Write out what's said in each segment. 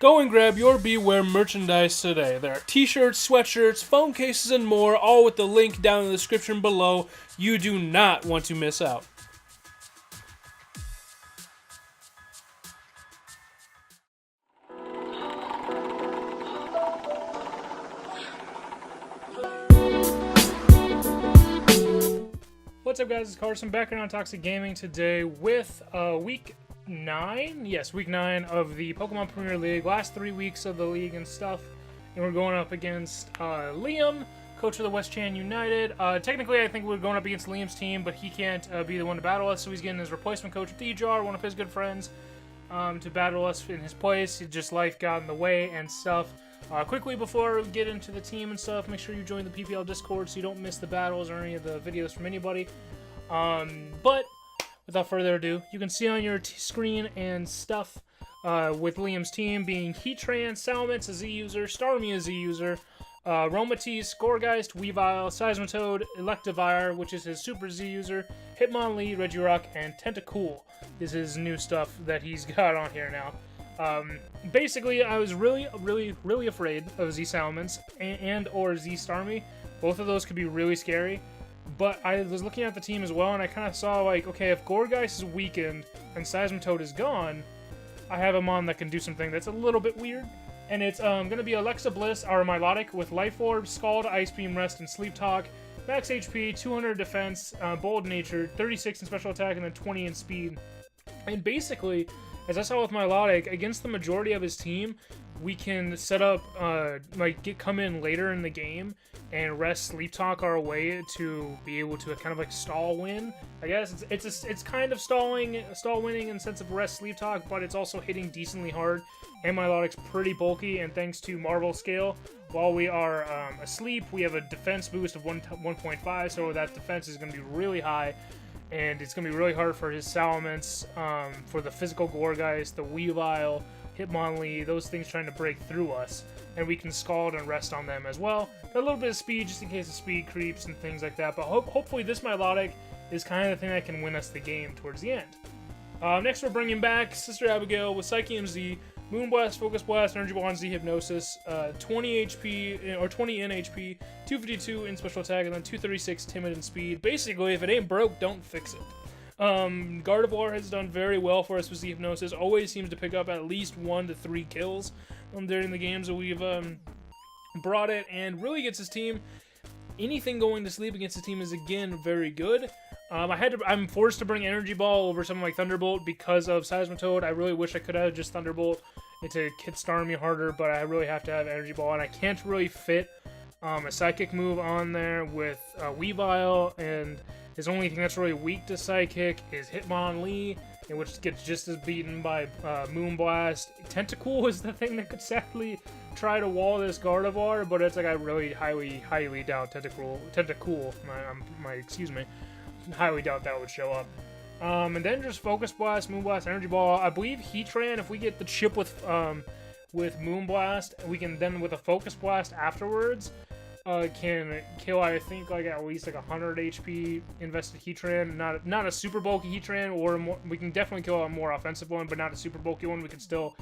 Go and grab your Bewear merchandise today. There are t-shirts, sweatshirts, phone cases, and more, all with the link down in the description below. You do not want to miss out. What's up, guys? It's Carson back here on Toxic Gaming today with week 9. Yes, week 9 of the Pokemon Premier League. Last 3 weeks of the league and stuff. And we're going up against Liam, coach of the WestChan United. Technically, I think we're going up against Liam's team, but he can't be the one to battle us, so he's getting his replacement coach, Dejar, one of his good friends, to battle us in his place. Just life got in the way and stuff. Quickly, before we get into the team and stuff, make sure you join the PPL Discord so you don't miss the battles or any of the videos from anybody. But without further ado, you can see on your screen and stuff with Liam's team being Heatran, Salamence, a Z user, Starmie, a Z user, Aromatisse, Gourgeist, Weavile, Seismitoad, Electivire, which is his Super Z user, Hitmonlee, Regirock, and Tentacool is his new stuff that he's got on here now. Basically, I was really afraid of Z Salamence and or Z Starmie. Both of those could be really scary. But I was looking at the team as well, and I kind of saw, like, okay, if Gourgeist is weakened and Seismitoad is gone, I have him on that can do something that's a little bit weird. And it's going to be Alexa Bliss, our Milotic, with Life Orb, Scald, Ice Beam, Rest, and Sleep Talk. Max HP, 200 defense, bold nature, 36 in special attack, and then 20 in speed. And basically, as I saw with Milotic, against the majority of his team, we can set up, come in later in the game and rest Sleep Talk our way to be able to kind of like stall win. I guess it's kind of stall winning in the sense of rest Sleep Talk, but it's also hitting decently hard. And Milotic's pretty bulky, and thanks to Marvel Scale, while we are asleep, we have a defense boost of 1.5, so that defense is going to be really high. And it's going to be really hard for his Salamence, for the physical Gourgeist, the Weavile, Hitmonlee, those things trying to break through us. And we can Scald and rest on them as well. A little bit of speed just in case of speed creeps and things like that. But hopefully this Milotic is kind of the thing that can win us the game towards the end. Next we're bringing back Sister Abigail with Psyche MZ, Moonblast, Focus Blast, Energy Ball, and Z Hypnosis, 20 HP, or 20 in HP, 252 in special attack, and then 236 timid and speed. Basically, if it ain't broke, don't fix it. Gardevoir has done very well for us with Z Hypnosis, always seems to pick up at least 1 to 3 kills during the games that we've brought it, and really gets his team. Anything going to sleep against his team is, again, very good. I'm forced to bring Energy Ball over something like Thunderbolt because of Seismitoad. I really wish I could have just Thunderbolt to hit Starmie harder, but I really have to have Energy Ball, and I can't really fit a Psychic move on there with Weavile, and his only thing that's really weak to Psychic is Hitmonlee, which gets just as beaten by Moonblast. Tentacool is the thing that could sadly try to wall this Gardevoir, but it's like I really highly doubt Tentacool, excuse me, highly doubt that would show up. And then just Focus Blast, Moonblast, Energy Ball. I believe Heatran, if we get the chip with Moonblast, we can then with a Focus Blast afterwards, can kill, I think, like at least like 100 HP invested Heatran. Not a super bulky Heatran, or we can definitely kill a more offensive one, but not a super bulky one. We can still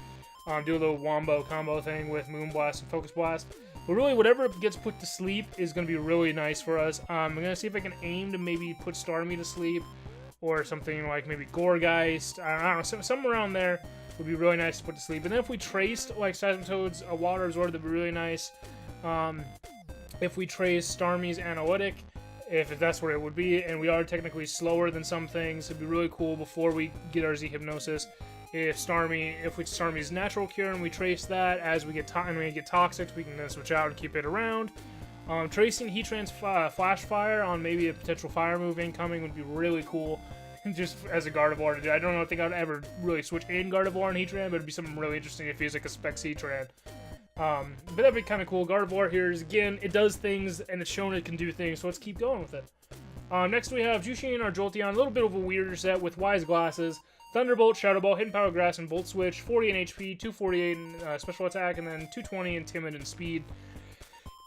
do a little wombo combo thing with Moonblast and Focus Blast. But really, whatever gets put to sleep is going to be really nice for us. I'm going to see if I can aim to maybe put Starmie to sleep, or something like maybe Gourgeist. I don't know, somewhere around there would be really nice to put to sleep. And then if we traced like Seismitoad's Water Absorb, that'd be really nice. If we trace Starmie's Analytic, if that's where it would be, and we are technically slower than some things, it'd be really cool before we get our Z Hypnosis. If Starmie's Natural Cure and we trace that, as we get Toxic, we can then switch out and keep it around. Tracing Heatran's Flash Fire on maybe a potential fire move incoming would be really cool, just as a Gardevoir to do. I don't think I'd ever really switch in Gardevoir and Heatran, but it'd be something really interesting if he's like a Specs Heatran. But that'd be kind of cool. Gardevoir here is, again, it does things, and it's shown it can do things, so let's keep going with it. Next we have Jushin, our Jolteon, a little bit of a weirder set with Wise Glasses, Thunderbolt, Shadow Ball, Hidden Power Grass, and Volt Switch, 40 in HP, 248 in special attack, and then 220 in Timid and Speed.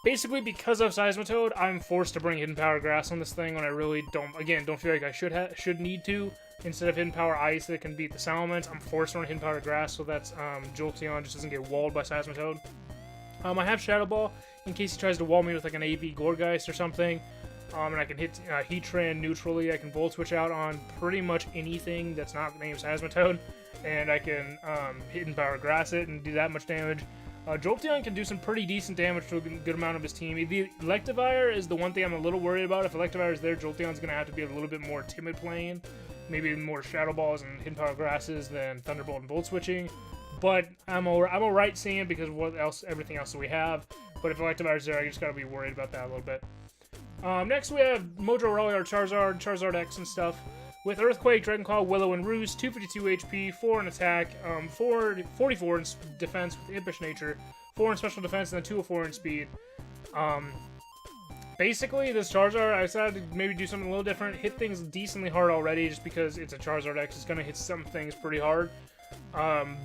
Basically, because of Seismitoad, I'm forced to bring Hidden Power Grass on this thing when I really don't feel like I should need to. Instead of hidden power ice that can beat the Salamence, I'm forced on hidden power grass, so that's Jolteon just doesn't get walled by Seismitoad. I have Shadow Ball in case he tries to wall me with like an AV Gourgeist or something. And I can hit Heatran neutrally. I can Volt Switch out on pretty much anything that's not named Seismitoad. And I can hidden power grass it and do that much damage. Jolteon can do some pretty decent damage to a good amount of his team. The Electivire is the one thing I'm a little worried about. If Electivire is there, Jolteon's going to have to be a little bit more timid playing. Maybe more Shadow Balls and hidden power grasses than Thunderbolt and Volt Switching. But I'm alright seeing it because of everything else that we have. But if Electivire's there, I just got to be worried about that a little bit. Next we have Mojo Rowley, Charizard X and stuff. With Earthquake, Dragon Claw, Willow, and Roost, 252 HP, 4 in attack, 44 in defense with Impish Nature, 4 in special defense, and then 204 in speed. Basically, this Charizard, I decided to maybe do something a little different. Hit things decently hard already, just because it's a Charizard X. It's going to hit some things pretty hard.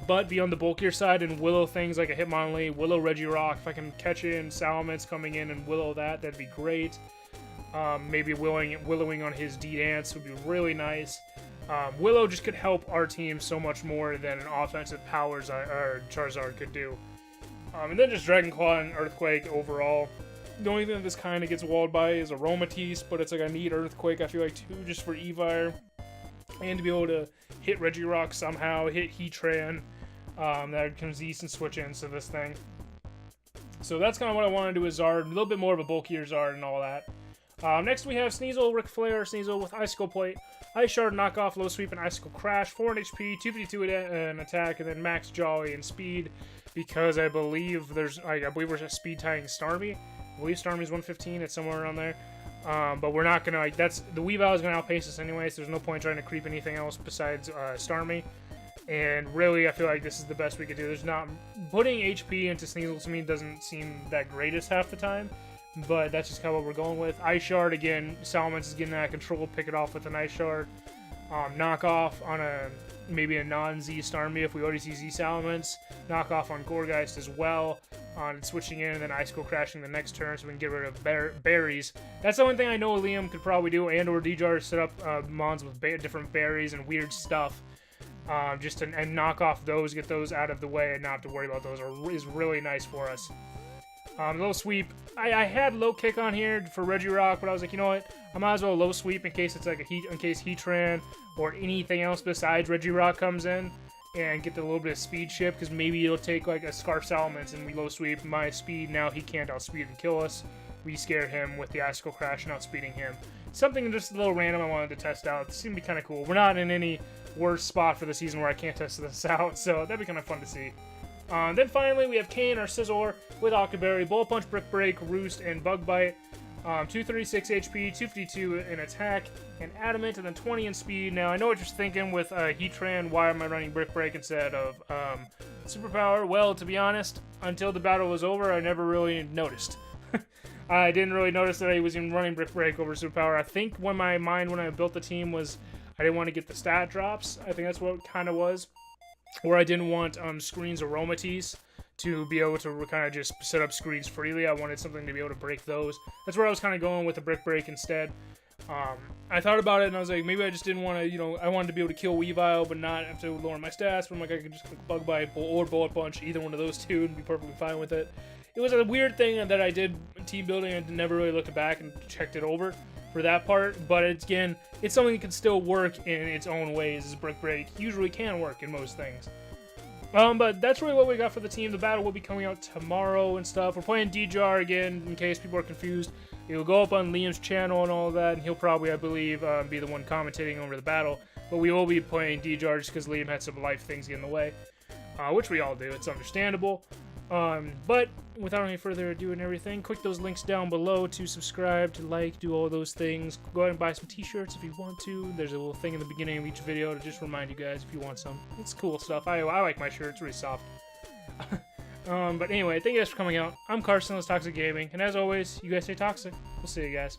But be on the bulkier side and Willow things like a Hitmonlee, Willow Regirock. If I can catch in Salamence coming in and Willow that'd be great. Maybe Willowing on his D-Dance would be really nice. Willow just could help our team so much more than an offensive powers our Charizard could do. And then just Dragon Claw and Earthquake overall. The only thing that this kind of gets walled by is Aromatisse, but it's like I need Earthquake, I feel like, too, just for Evire. And to be able to hit Regirock somehow, hit Heatran. That comes decent switch into this thing. So that's kind of what I want to do with Zard. A little bit more of a bulkier Zard and all that. Next we have Sneasel, Ric Flair, Sneasel with Icicle Plate, Ice Shard, Knockoff, Low Sweep, and Icicle Crash, 4 in HP, 252 in attack, and then Max Jolly and Speed, because I believe we're speed tying Starmie. I believe Starmie's 115, it's somewhere around there. But we're not gonna, the Weavile is gonna outpace us anyway, so there's no point trying to creep anything else besides Starmie. And really, I feel like this is the best we could do. There's not, putting HP into Sneasel to me doesn't seem that greatest half the time. But that's just kind of what we're going with. Ice Shard, again, Salamence is getting out of control. Pick it off with an Ice Shard. Knockoff on maybe a non-Z Starmie if we already see Z Salamence. Knockoff on Gourgeist as well. On switching in and then Icicle crashing the next turn so we can get rid of berries. That's the one thing I know Liam could probably do, and or D-Jar set up mons with different berries and weird stuff. Just and knock off those, get those out of the way and not have to worry about those is really nice for us. Low sweep. I had low kick on here for Regirock, but I was like, you know what? I might as well low sweep in case it's like in case Heatran or anything else besides Regirock comes in and get the little bit of speed shift, because maybe it'll take like a Scarf Salamence and we low sweep my speed. Now he can't outspeed and kill us. We scare him with the Icicle Crash and outspeeding him. Something just a little random I wanted to test out. It seemed to be kind of cool. We're not in any worse spot for the season where I can't test this out, so that'd be kind of fun to see. Then finally, we have Kane, our Scizor, with Octoberry, Bullet Punch, Brick Break, Roost, and Bug Bite. 236 HP, 252 in attack, and Adamant, and then 20 in speed. Now, I know what you're thinking with Heatran, why am I running Brick Break instead of Superpower? Well, to be honest, until the battle was over, I never really noticed. I didn't really notice that I was even running Brick Break over Superpower. I think when my mind when I built the team was I didn't want to get the stat drops. I think that's what it kind of was. Or I didn't want screens Aromatisse to be able to kind of just set up screens freely. I wanted something to be able to break those. That's where I was kind of going with the Brick Break instead. I thought about it and I was like, maybe I just didn't want to, I wanted to be able to kill Weavile but not have to lower my stats. But I'm like, I could just click Bug Bite or Bullet Punch, either one of those two, and be perfectly fine with it. It was a weird thing that I did team building and never really looked back and checked it over for that part, but it's something that can still work in its own ways, as Brick Break usually can work in most things. But that's really what we got for the team. The battle will be coming out tomorrow and stuff. We're playing D-Jar again, in case people are confused. It will go up on Liam's channel and all that, and he'll probably, I believe, be the one commentating over the battle. But we will be playing D-Jar just because Liam had some life things get in the way, which we all do. It's understandable. But without any further ado and everything, click those links down below to subscribe, to like, do all those things. Go ahead and buy some t-shirts if you want to. There's a little thing in the beginning of each video to just remind you guys if you want some. It's cool stuff. I like my shirt. It's really soft. But anyway, thank you guys for coming out. I'm Carson, this is Toxic Gaming, and as always, you guys stay toxic. We'll see you guys.